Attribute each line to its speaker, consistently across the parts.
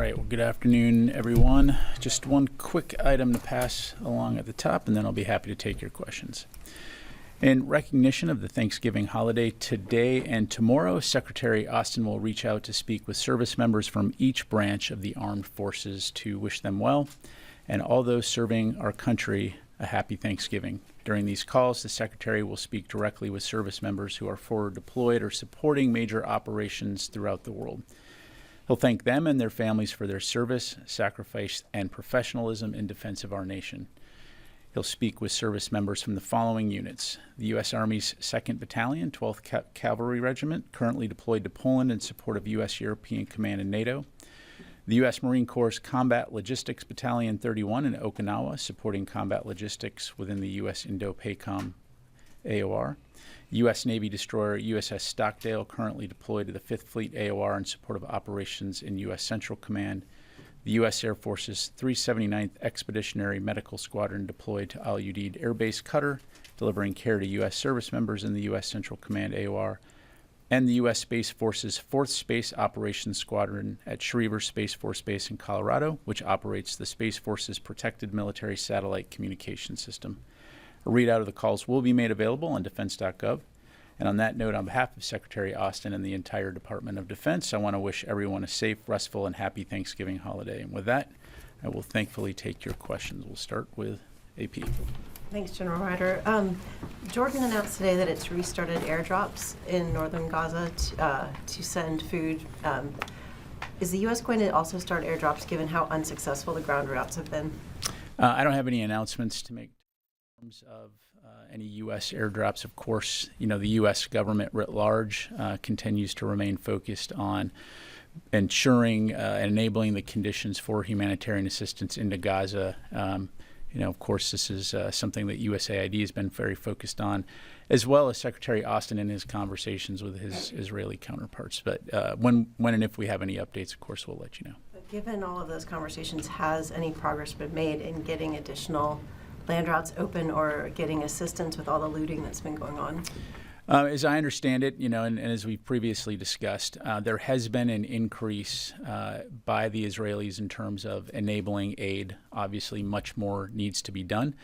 Speaker 1: right, well, good afternoon, everyone. Just one quick item to pass along at the top, and then I'll be happy to take your questions. In recognition of the Thanksgiving holiday today and tomorrow, Secretary Austin will reach out to speak with service members from each branch of the armed forces to wish them well, and all those serving our country a happy Thanksgiving. During these calls, the Secretary will speak directly with service members who are forward deployed or supporting major operations throughout the world. He'll thank them and their families for their service, sacrifice, and professionalism in defense of our nation. He'll speak with service members from the following units: the U.S. Army's 2nd Battalion, 12th Cavalry Regiment, currently deployed to Poland in support of U.S. European Command and NATO; the U.S. Marine Corps' Combat Logistics Battalion 31 in Okinawa, supporting combat logistics within the U.S. Indo-PACOM AOR; U.S. Navy destroyer USS Stockdale, currently deployed to the 5th Fleet AOR in support of operations in U.S. Central Command; the U.S. Air Force's 379th Expeditionary Medical Squadron, deployed to Al Udeid Air Base Qatar, delivering care to U.S. service members in the U.S. Central Command AOR; and the U.S. Space Force's 4th Space Operations Squadron at Schriever Space Force Base in Colorado, which operates the Space Force's Protected Military Satellite Communication System. A readout of the calls will be made available on defense.gov. And on that note, on behalf of Secretary Austin and the entire Department of Defense, I want to wish everyone a safe, restful, and happy Thanksgiving holiday. And with that, I will thankfully take your questions. We'll start with AP.
Speaker 2: Thanks, General Ryder. Jordan announced today that it's restarted airdrops in northern Gaza to send food. Is the U.S. going to also start airdrops, given how unsuccessful the ground routes have been?
Speaker 1: I don't have any announcements to make in terms of any U.S. airdrops. Of course, the U.S. government writ large continues to remain focused on ensuring and enabling the conditions for humanitarian assistance into Gaza. Of course, this is something that USAID has been very focused on, as well as Secretary Austin in his conversations with his Israeli counterparts. But when and if we have any updates, of course, we'll let you know.
Speaker 2: But given all of those conversations, has any progress been made in getting additional land routes open or getting assistance with all the looting that's been going on?
Speaker 1: As I understand it, and as we previously discussed, there has been an increase by the Israelis in terms of enabling aid. Obviously, much more needs to be done.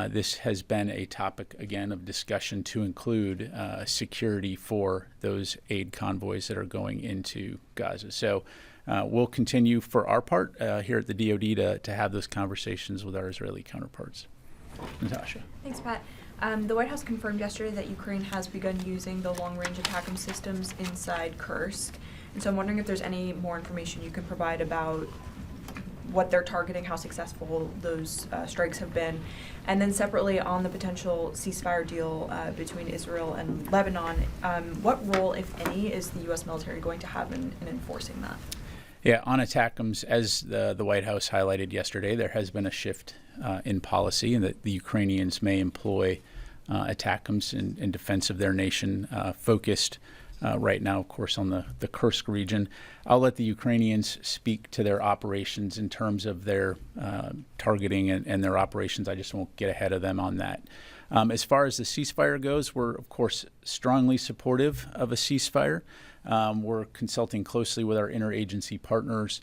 Speaker 1: This has been a topic, again, of discussion to include security for those aid convoys that are going into Gaza. So we'll continue for our part here at the DoD to have those conversations with our Israeli counterparts. Natasha.
Speaker 3: Thanks, Pat. The White House confirmed yesterday that Ukraine has begun using the long-range ATACMS systems inside Kursk. And so I'm wondering if there's any more information you can provide about what they're targeting, how successful those strikes have been. And then separately, on the potential ceasefire deal between Israel and Lebanon, what role, if any, is the U.S. military going to have in enforcing that?
Speaker 1: Yeah, on ATACMS, as the White House highlighted yesterday, there has been a shift in policy, and that the Ukrainians may employ ATACMS in defense of their nation, focused right now, of course, on the Kursk region. I'll let the Ukrainians speak to their operations in terms of their targeting and their operations. I just won't get ahead of them on that. As far as the ceasefire goes, we're, of course, strongly supportive of a ceasefire. We're consulting closely with our interagency partners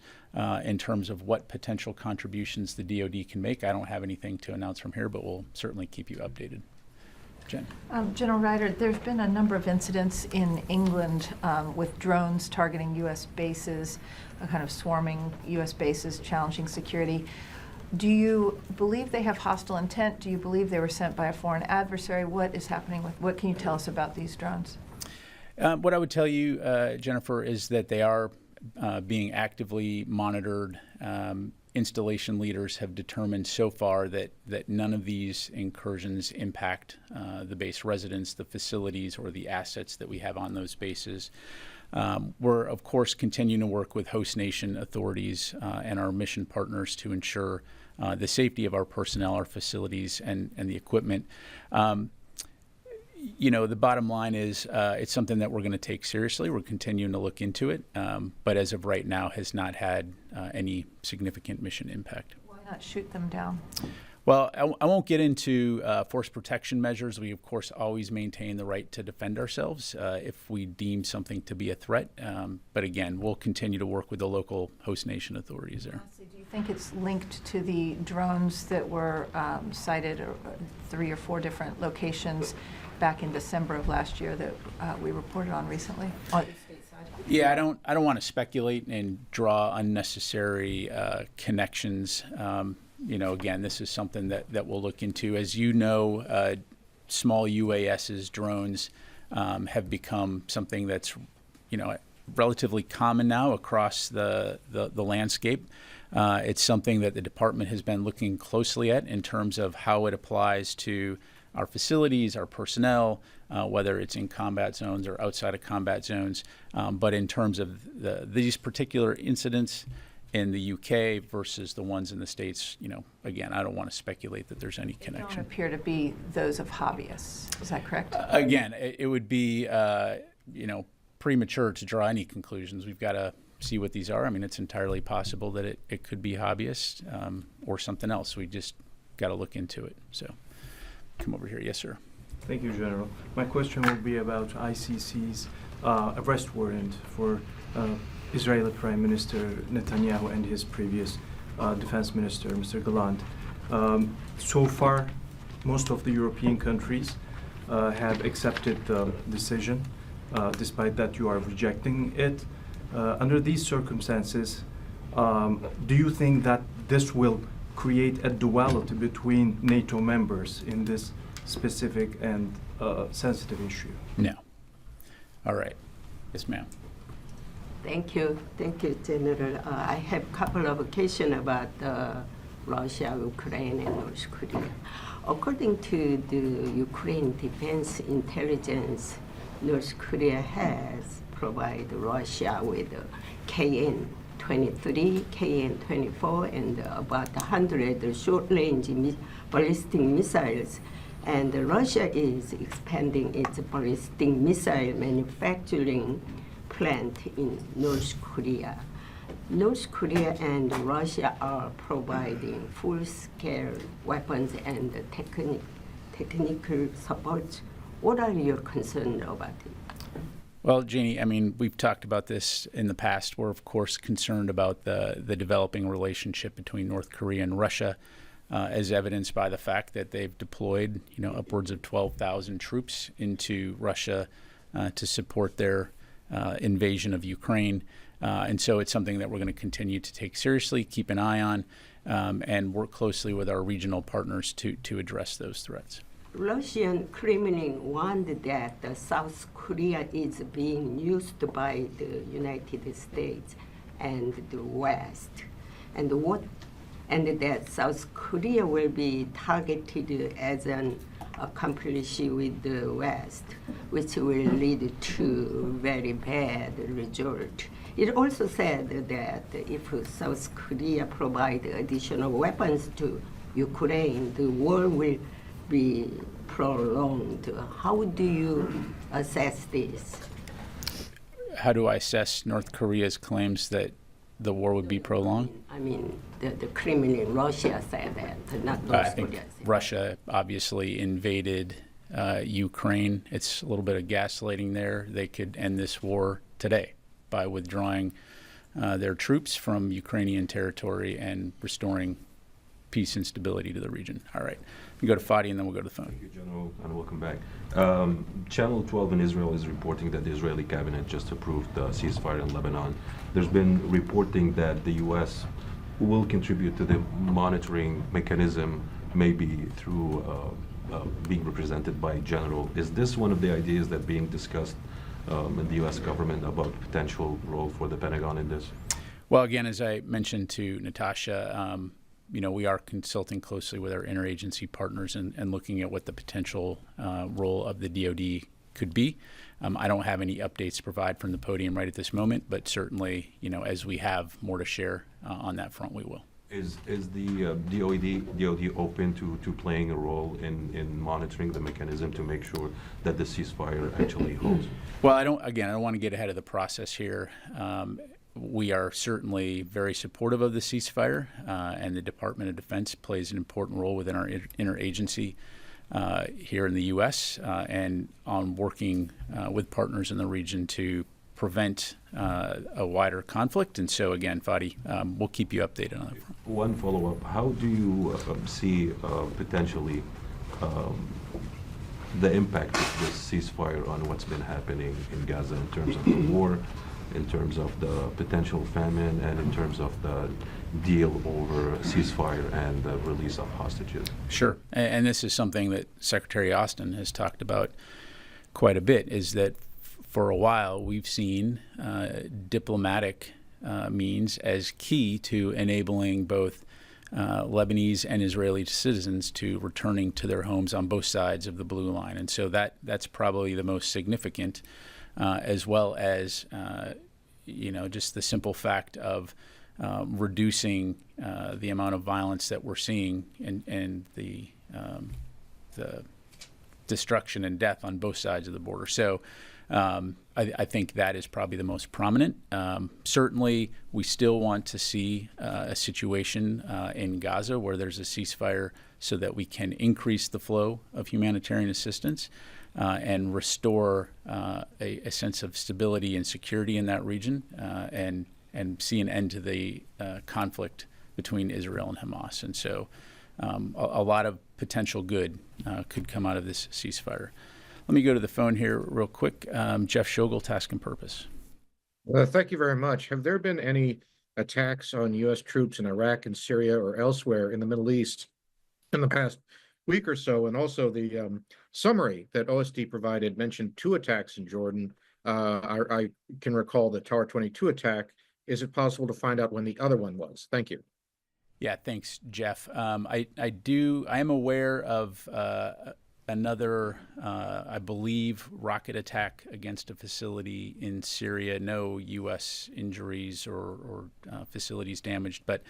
Speaker 1: in terms of what potential contributions the DoD can make. I don't have anything to announce from here, but we'll certainly keep you updated. Jen.
Speaker 4: General Ryder, there's been a number of incidents in England with drones targeting U.S. bases, kind of swarming U.S. bases, challenging security. Do you believe they have hostile intent? Do you believe they were sent by a foreign adversary? What is happening what can you tell us about these drones?
Speaker 1: What I would tell you, Jennifer, is that they are being actively monitored. Installation leaders have determined so far that none of these incursions impact the base residents, the facilities, or the assets that we have on those bases. We're, of course, continuing to work with host nation authorities and our mission partners to ensure the safety of our personnel, our facilities, and the equipment. The bottom line is it's something that we're going to take seriously. We're continuing to look into it, but as of right now has not had any significant mission impact.
Speaker 4: Why not shoot them down?
Speaker 1: Well, I won't get into force protection measures. We, of course, always maintain the right to defend ourselves if we deem something to be a threat. But again, we'll continue to work with the local host nation authorities there.
Speaker 4: Do you think it's linked to the drones that were cited, 3 or 4 different locations back in December of last year that we reported on recently on the state side?
Speaker 1: Yeah, I don't want to speculate and draw unnecessary connections. Again, this is something that we'll look into. As you know, small UASs, drones, have become something that's, relatively common now across the landscape. It's something that the department has been looking closely at in terms of how it applies to our facilities, our personnel, whether it's in combat zones or outside of combat zones. But in terms of these particular incidents in the UK versus the ones in the States, again, I don't want to speculate that there's any
Speaker 4: They don't
Speaker 1: connection.
Speaker 4: appear to be those of hobbyists. Is that correct?
Speaker 1: Again, it would be, premature to draw any conclusions. We've got to see what these are. I mean, it's entirely possible that it could be hobbyists or something else. We just got to look into it. So come over here. Yes, sir.
Speaker 5: Thank you, General. My question will be about ICC's arrest warrant for Israeli Prime Minister Netanyahu and his previous Defense Minister, Mr. Gallant. So far, most of the European countries have accepted the decision, despite that you are rejecting it. Under these circumstances, do you think that this will create a duality between NATO members in this specific and sensitive issue?
Speaker 1: No. All right. Yes, ma'am.
Speaker 6: Thank you, General. I have a couple of questions about Russia, Ukraine, and North Korea. According to the Ukraine Defense Intelligence, North Korea has provided Russia with KN-23, KN-24, and about 100 short-range ballistic missiles. And Russia is expanding its ballistic missile manufacturing plant in North Korea. North Korea and Russia are providing full-scale weapons and technical support. What are your concerns about it?
Speaker 1: Well, Janie, I mean, we've talked about this in the past. We're, of course, concerned about the developing relationship between North Korea and Russia, as evidenced by the fact that they've deployed, upwards of 12,000 troops into Russia to support their invasion of Ukraine. And so it's something that we're going to continue to take seriously, keep an eye on, and work closely with our regional partners to address those threats.
Speaker 6: Russian Kremlin warned that South Korea is being used by the United States and the West, and that South Korea will be targeted as an accomplice with the West, which will lead to very bad result. It also said that if South Korea provide additional weapons to Ukraine, the war will be prolonged. How do you assess this?
Speaker 1: How do I assess North Korea's claims that the war would be prolonged?
Speaker 6: I mean, the Kremlin, Russia said that, not
Speaker 1: I
Speaker 6: North
Speaker 1: think
Speaker 6: Korea.
Speaker 1: Russia obviously invaded Ukraine. It's a little bit of gaslighting there. They could end this war today by withdrawing their troops from Ukrainian territory and restoring peace and stability to the region. All right. We go to Fadi and then we'll go to the phone.
Speaker 7: Thank you, General, and welcome back. Channel 12 in Israel is reporting that the Israeli cabinet just approved the ceasefire in Lebanon. There's been reporting that the U.S. will contribute to the monitoring mechanism, maybe through being represented by general. Is this one of the ideas that being discussed in the U.S. government about potential role for the Pentagon in this?
Speaker 1: Well, again, as I mentioned to Natasha, we are consulting closely with our interagency partners and looking at what the potential role of the DoD could be. I don't have any updates to provide from the podium right at this moment, but certainly, as we have more to share on that front, we will.
Speaker 7: Is the DoD open to playing a role in monitoring the mechanism to make sure that the ceasefire actually holds?
Speaker 1: Well, I don't want to get ahead of the process here. we are certainly very supportive of the ceasefire, and the Department of Defense plays an important role within our interagency here in the U.S. And on working with partners in the region to prevent a wider conflict. And so, again, Fadi, we'll keep you updated on that.
Speaker 7: One follow-up. How do you see potentially the impact of this ceasefire on what's been happening in Gaza in terms of the war, in terms of the potential famine, and in terms of the deal over ceasefire and the release of hostages?
Speaker 1: Sure. And this is something that Secretary Austin has talked about quite a bit, is that for a while we've seen diplomatic means as key to enabling both Lebanese and Israeli citizens to returning to their homes on both sides of the blue line. And so that's probably the most significant, as well as just the simple fact of reducing the amount of violence that we're seeing and the destruction and death on both sides of the border. So I think that is probably the most prominent. Certainly, we still want to see a situation in Gaza where there's a ceasefire so that we can increase the flow of humanitarian assistance and restore a sense of stability and security in that region, and see an end to the conflict between Israel and Hamas. And so a lot of potential good could come out of this ceasefire. Let me go to the phone here real quick. Jeff Shogel, Task and Purpose.
Speaker 8: Thank you very much. Have there been any attacks on U.S. troops in Iraq and Syria or elsewhere in the Middle East in the past week or so? And also the summary that OSD provided mentioned 2 attacks in Jordan. I can recall the Tower 22 attack. Is it possible to find out when the other one was? Thank you.
Speaker 1: Yeah, thanks, Jeff. I am aware of another, I believe, rocket attack against a facility in Syria. No U.S. injuries or facilities damaged. But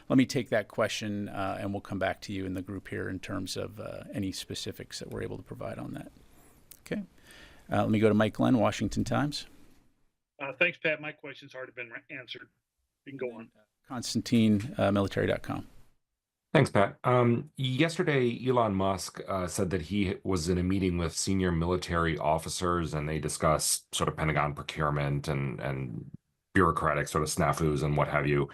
Speaker 1: let me take that question, and we'll come back to you in the group here in terms of any specifics that we're able to provide on that. Okay. Let me go to Mike Glenn, Washington Times.
Speaker 9: Thanks, Pat. My question's already been answered. You can go on.
Speaker 1: Constantine, military.com.
Speaker 10: Thanks, Pat. Yesterday, Elon Musk said that he was in a meeting with senior military officers, and they discussed sort of Pentagon procurement and bureaucratic sort of snafus and what have you.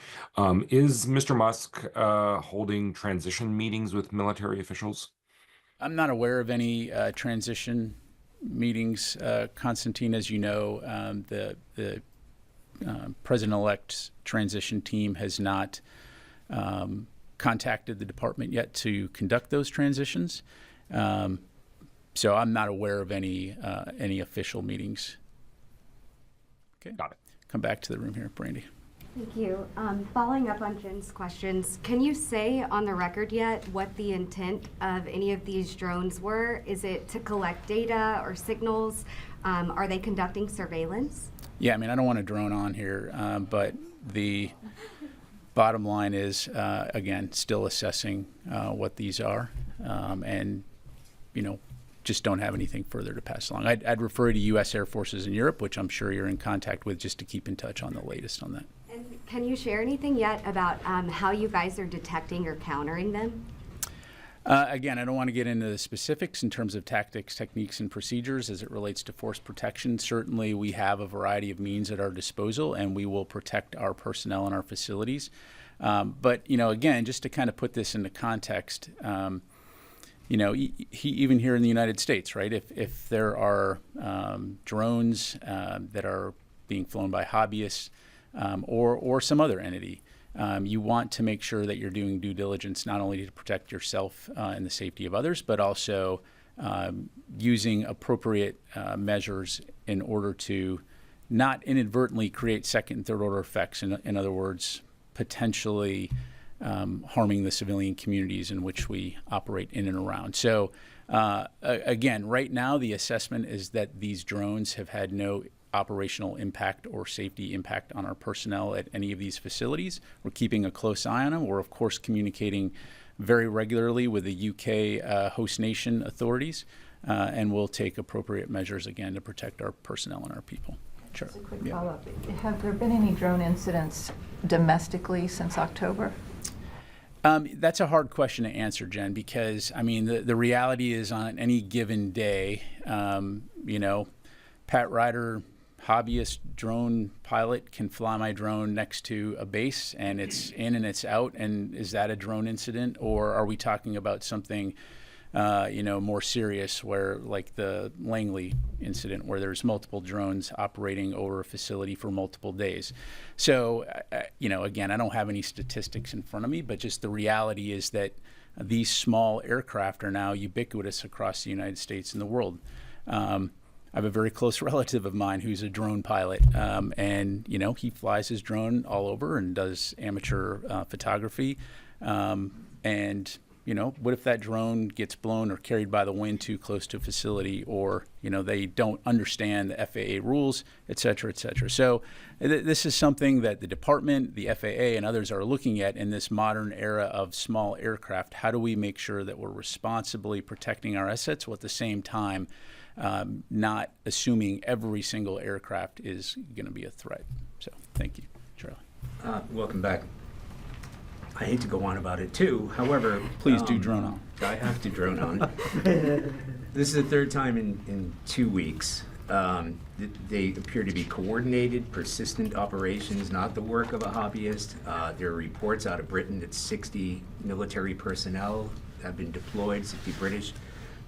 Speaker 10: Is Mr. Musk holding transition meetings with military officials?
Speaker 1: I'm not aware of any transition meetings, Constantine. As you know, the President-elect's transition team has not contacted the department yet to conduct those transitions. So I'm not aware of any official meetings. Okay.
Speaker 10: Got it.
Speaker 1: Come back to the room here, Brandy.
Speaker 11: Thank you. Following up on Jim's questions, can you say on the record yet what the intent of any of these drones were? Is it to collect data or signals? Are they conducting surveillance?
Speaker 1: Yeah, I mean, I don't want to drone on here, but the bottom line is, again, still assessing what these are, and, just don't have anything further to pass along. I'd refer you to U.S. Air Forces in Europe, which I'm sure you're in contact with, just to keep in touch on the latest on that.
Speaker 11: And can you share anything yet about how you guys are detecting or countering them?
Speaker 1: Again, I don't want to get into the specifics in terms of tactics, techniques, and procedures as it relates to force protection. Certainly, we have a variety of means at our disposal, and we will protect our personnel and our facilities. But, again, just to kind of put this into context, even here in the United States, right, if there are drones that are being flown by hobbyists or some other entity, you want to make sure that you're doing due diligence not only to protect yourself and the safety of others, but also using appropriate measures in order to not inadvertently create second and third order effects. In other words, potentially harming the civilian communities in which we operate in and around. So again, right now the assessment is that these drones have had no operational impact or safety impact on our personnel at any of these facilities. We're keeping a close eye on them. We're, of course, communicating very regularly with the UK host nation authorities, and we'll take appropriate measures, again, to protect our personnel and our people. Sure.
Speaker 4: Just a quick
Speaker 1: Yeah.
Speaker 4: follow-up. Have there been any drone incidents domestically since October?
Speaker 1: That's a hard question to answer, Jen, because, I mean, the reality is on any given day, you know, Pat Ryder, hobbyist drone pilot, can fly my drone next to a base and it's in and it's out. And is that a drone incident? Or are we talking about something, you know, more serious, where like the Langley incident, where there's multiple drones operating over a facility for multiple days? So, you know, again, I don't have any statistics in front of me, but just the reality is that these small aircraft are now ubiquitous across the United States and the world. I have a very close relative of mine who's a drone pilot, and, you know, he flies his drone all over and does amateur photography. And, you know, what if that drone gets blown or carried by the wind too close to a facility, or, you know, they don't understand the FAA rules, et cetera, et cetera. So this is something that the department, the FAA, and others are looking at in this modern era of small aircraft. How do we make sure that we're responsibly protecting our assets while at the same time not assuming every single aircraft is going to be a threat? So thank you, Charlie.
Speaker 12: Welcome back. I hate to go on about it too. However,
Speaker 1: Please do drone on.
Speaker 12: I have to drone on. This is the third time in 2 weeks. They appear to be coordinated, persistent operations, not the work of a hobbyist. There are reports out of Britain that 60 military personnel have been deployed, 60 British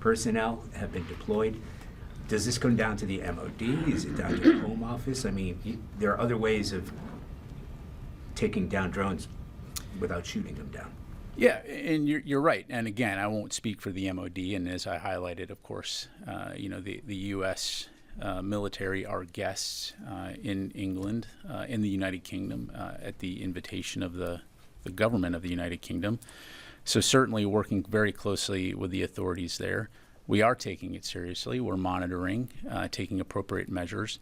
Speaker 12: personnel have been deployed. Does this come down to the MOD? Is it down to the Home Office? I mean, there are other ways of taking down drones without shooting them down.
Speaker 1: Yeah, and you're right. And again, I won't speak for the MOD. And as I highlighted, of course, you know, the U.S. Military are guests in England, in the United Kingdom, at the invitation of the government of the United Kingdom. So certainly working very closely with the authorities there. We are taking it seriously. We're monitoring, taking appropriate measures.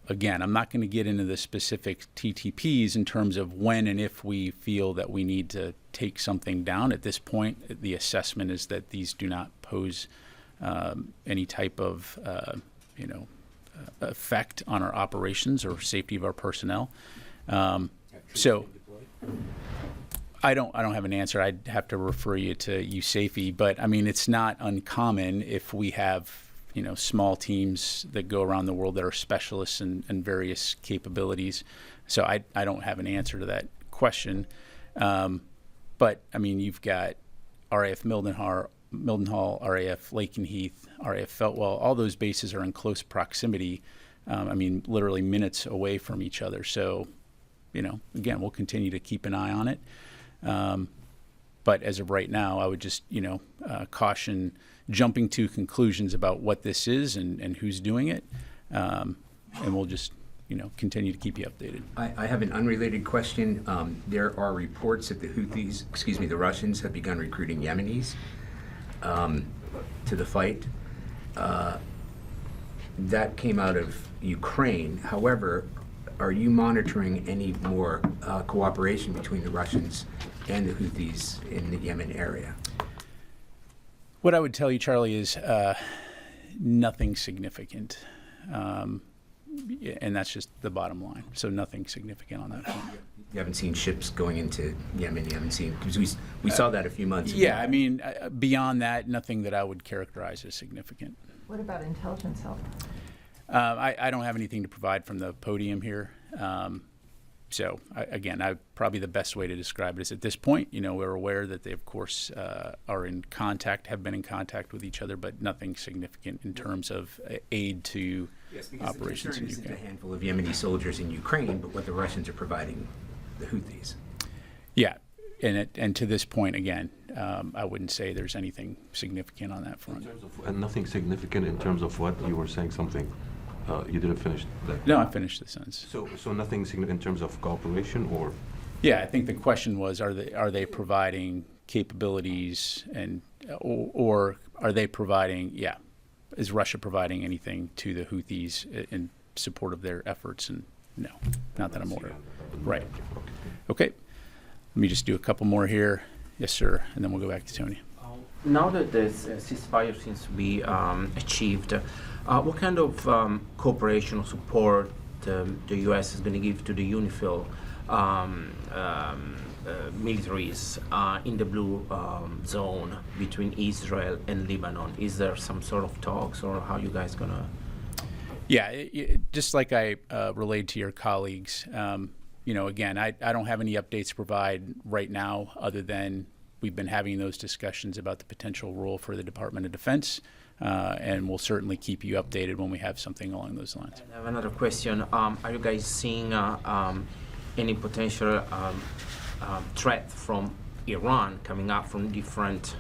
Speaker 1: Again, I'm not going to get into the specific TTPs in terms of when and if we feel that we need to take something down. At this point, the assessment is that these do not pose any type of you know, effect on our operations or safety of our personnel. So I don't have an answer. I'd have to refer you to USAFE, but I mean, it's not uncommon if we have, you know, small teams that go around the world that are specialists in various capabilities. So I don't have an answer to that question. But I mean, you've got RAF Mildenhall, RAF Lakenheath, RAF Feltwell. All those bases are in close proximity. I mean, literally minutes away from each other. So, you know, again, we'll continue to keep an eye on it. But as of right now, I would just, you know, caution jumping to conclusions about what this is and who's doing it. And we'll just, you know, continue to keep you updated.
Speaker 12: I have an unrelated question. There are reports that the Russians have begun recruiting Yemenis to the fight. That came out of Ukraine. However, are you monitoring any more cooperation between the Russians and the Houthis in the Yemen area?
Speaker 1: What I would tell you, Charlie, is nothing significant. And that's just the bottom line. So nothing significant on that front.
Speaker 12: You haven't seen ships going into Yemen? You haven't seen, because we saw that a few months ago.
Speaker 1: Yeah, I mean, beyond that, nothing that I would characterize as significant.
Speaker 4: What about intelligence help?
Speaker 1: I don't have anything to provide from the podium here. So again, probably the best way to describe it is at this point, you know, we're aware that they, of course, are in contact, have been in contact with each other, but nothing significant in terms of aid to operations in
Speaker 12: Ukraine. Isn't a
Speaker 1: UK.
Speaker 12: handful of Yemeni soldiers in Ukraine, but what the Russians are providing the Houthis.
Speaker 1: Yeah, and to this point, again, I wouldn't say there's anything significant on that front.
Speaker 7: And nothing significant in terms of what you were saying something. You didn't finish that.
Speaker 1: No, I finished the sentence.
Speaker 7: So nothing significant in terms of cooperation, or?
Speaker 1: Yeah, I think the question was, are they providing capabilities, and or are they providing? Yeah, is Russia providing anything to the Houthis in support of their efforts? And no, not that I'm aware of. Right. Okay. Let me just do a couple more here. Yes, sir, and then we'll go back to Tony.
Speaker 13: Now that the ceasefire seems to be achieved, What kind of cooperation or support the U.S. is going to give to the UNIFIL militaries in the blue zone between Israel and Lebanon? Is there some sort of talks, or how you guys going to?
Speaker 1: Yeah, just like I relayed to your colleagues, again, I don't have any updates to provide right now other than we've been having those discussions about the potential role for the Department of Defense, and we'll certainly keep you updated when we have something along those lines.
Speaker 13: I have another question. Are you guys seeing any potential threat from Iran coming up from different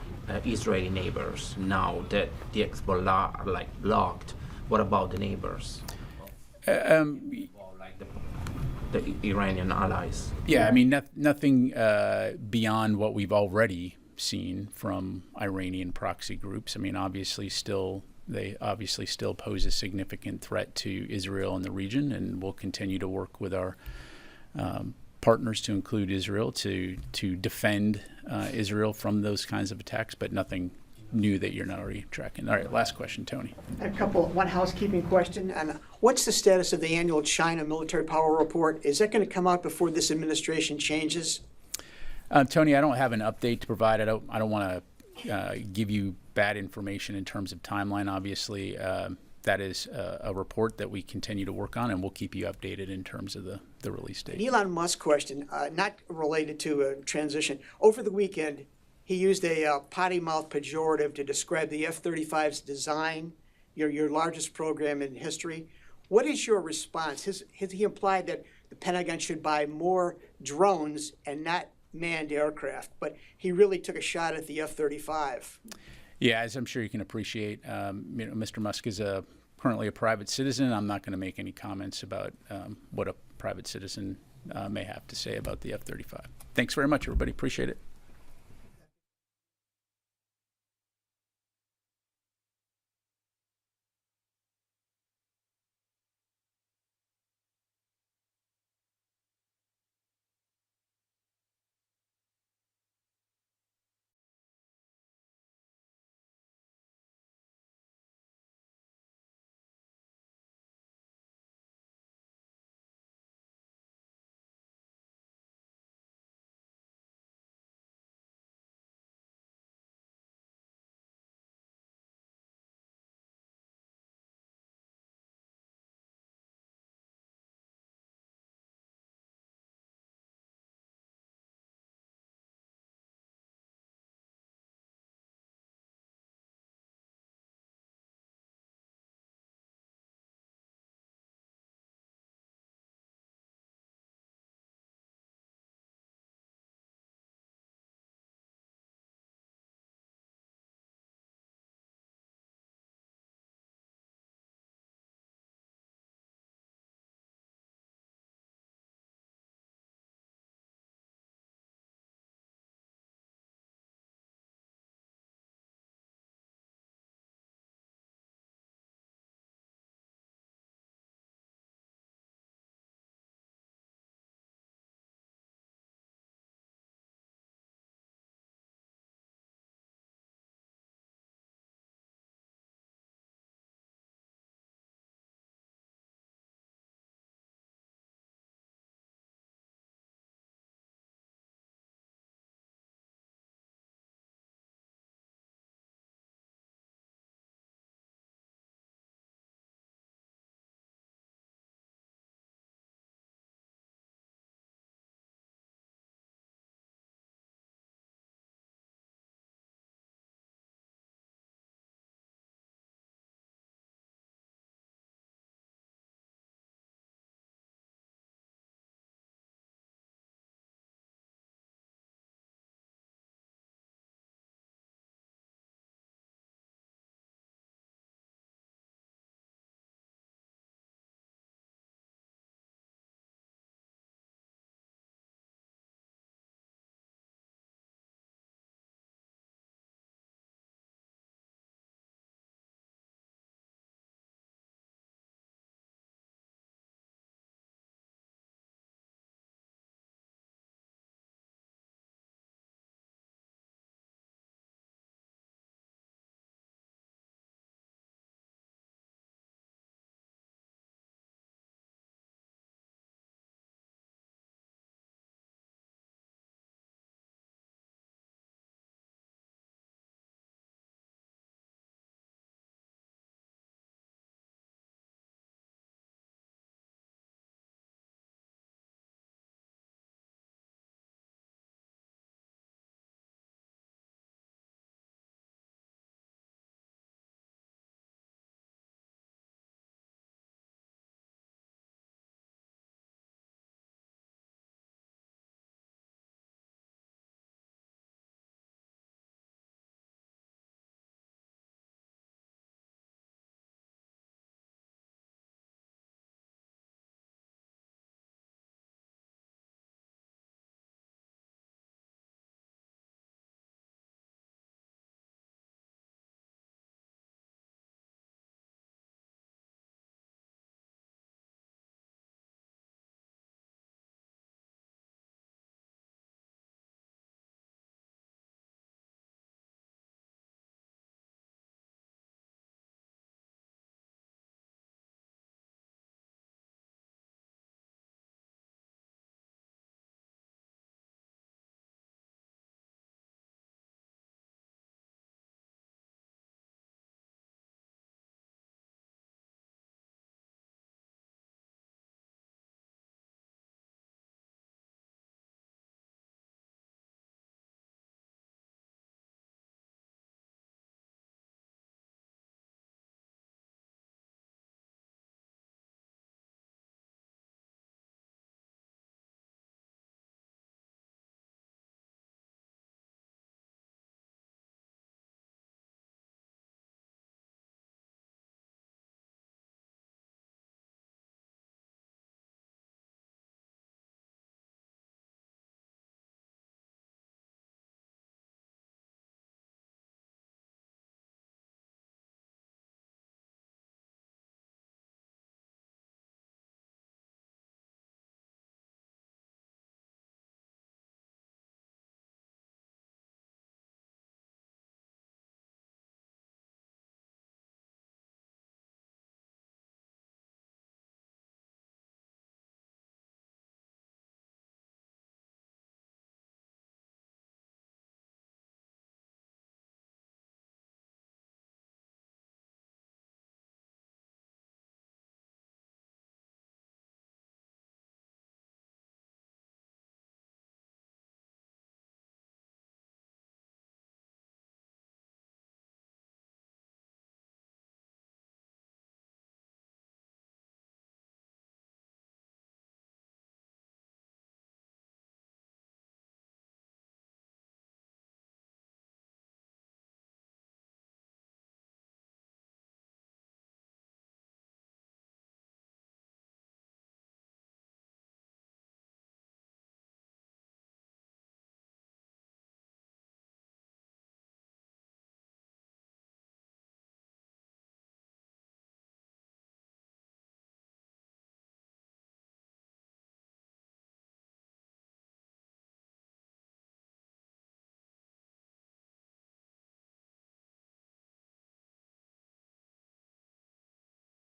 Speaker 13: Israeli neighbors now that the Hezbollah are blocked? What about the neighbors? The Iranian allies?
Speaker 1: Yeah, I mean, nothing beyond what we've already seen from Iranian proxy groups. I mean, they obviously still pose a significant threat to Israel in the region, and we'll continue to work with our partners, to include Israel, to defend Israel from those kinds of attacks, but nothing new that you're not already tracking. All right, last question, Tony.
Speaker 14: One housekeeping question. And what's the status of the annual China military power report? Is that going to come out before this administration changes?
Speaker 1: Tony, I don't have an update to provide. I don't want to give you bad information in terms of timeline. Obviously, that is a report that we continue to work on, and we'll keep you updated in terms of the release date.
Speaker 14: An Elon Musk question, not related to transition. Over the weekend, he used a potty mouth pejorative to describe the F-35's design, your largest program in history. What is your response? He implied that the Pentagon should buy more drones and not manned aircraft, but he really took a shot at the F-35.
Speaker 1: Yeah, as I'm sure you can appreciate, Mr. Musk is currently a private citizen. I'm not going to make any comments about what a private citizen may have to say about the F-35. Thanks very much, everybody. Appreciate it.